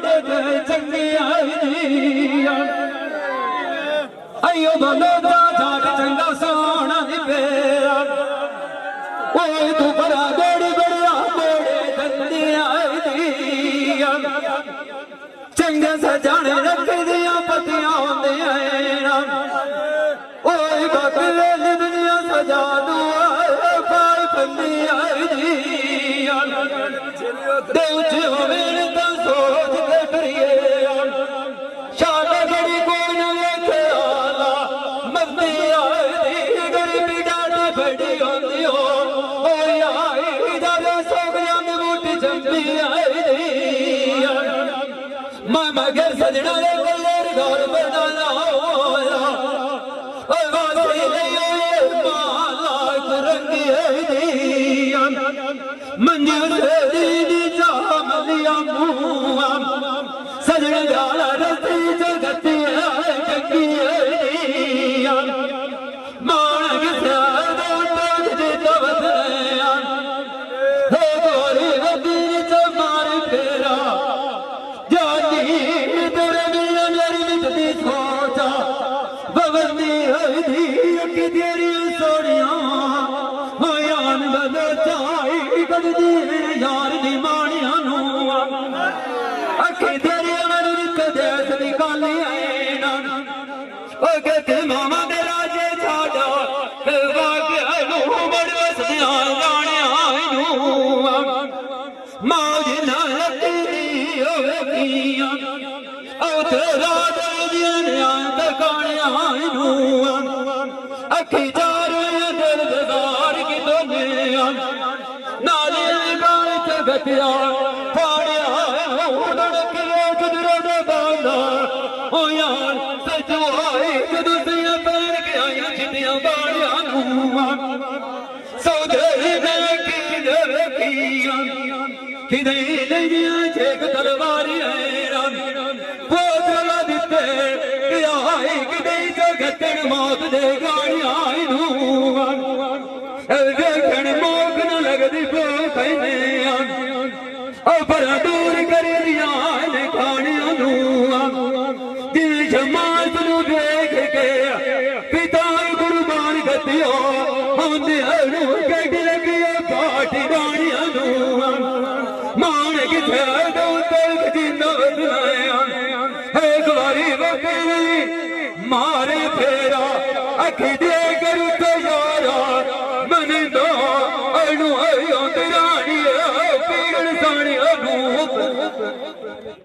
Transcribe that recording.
बड़े चंगे आईया अयो बोलो जाट चंगा सोना पेरा ओए तू बड़ा गोड़ी बड़िया मोड़े धंधे आईया चंगे सजाने रख दिया पतियां होंदियां ओए बकरे दुनिया सजा दुआ पाई बंदी आईया देव च होवे तो सोच के करिए शाला गड़ी कोई न लेके आला मस्ती आई गरीबी डाली बड़ी होंदी हो आई जावे सोगलियां दी बूटी जंबी आई मैं मगर सजना ले गलेर घर बनाना होया ओए वासी नहीं माला रंगी है मंजूर दी जामलिया मुआ सजन गाला रस्ती जगती है जगी है मान के साथ जी तवत हे गोरी वदी मार फेरा जाती तेरे मिलन मेरी मिटती सोचा बवंदी है दी कि तेरी सोनिया हो यान बदल चाई कद दी मेरे यार दी मानिया नु अखी तेरी मनु कदेस निकाली आईना ओ कहते मामा दे राजे छाड़ा वाके नु बड़ वसदिया जाने आईनु मौज ना लगी होवे किया ओ तेरा दिन आंत काने आईनु अखी चारो दिल बेदार की दुनिया नाली गाल गतिया फाड़िया उड़न के गुजरो दे बांधा ओ यार सजवाई दुनिया पैर के आया चिटिया बाड़िया नुआ सौदे में की किया किदे नहीं छेक तलवारी है पोतला दिते क्या है किदे जगतन मौत दे गाड़िया नुआ देखण मोक न लगदी पो कहने पर दूर कर दिया ने खानिया दिल जमात नु देख के पिता कुर्बान गतियो होंदे अनु गड लगिया पाटी गानिया मान के दो तक जिंदा बनाया एक बारी वकरी मारे फेरा अखी दे करू तो यारा मन दो अनु आयो तेरानी पीगण साणी अनु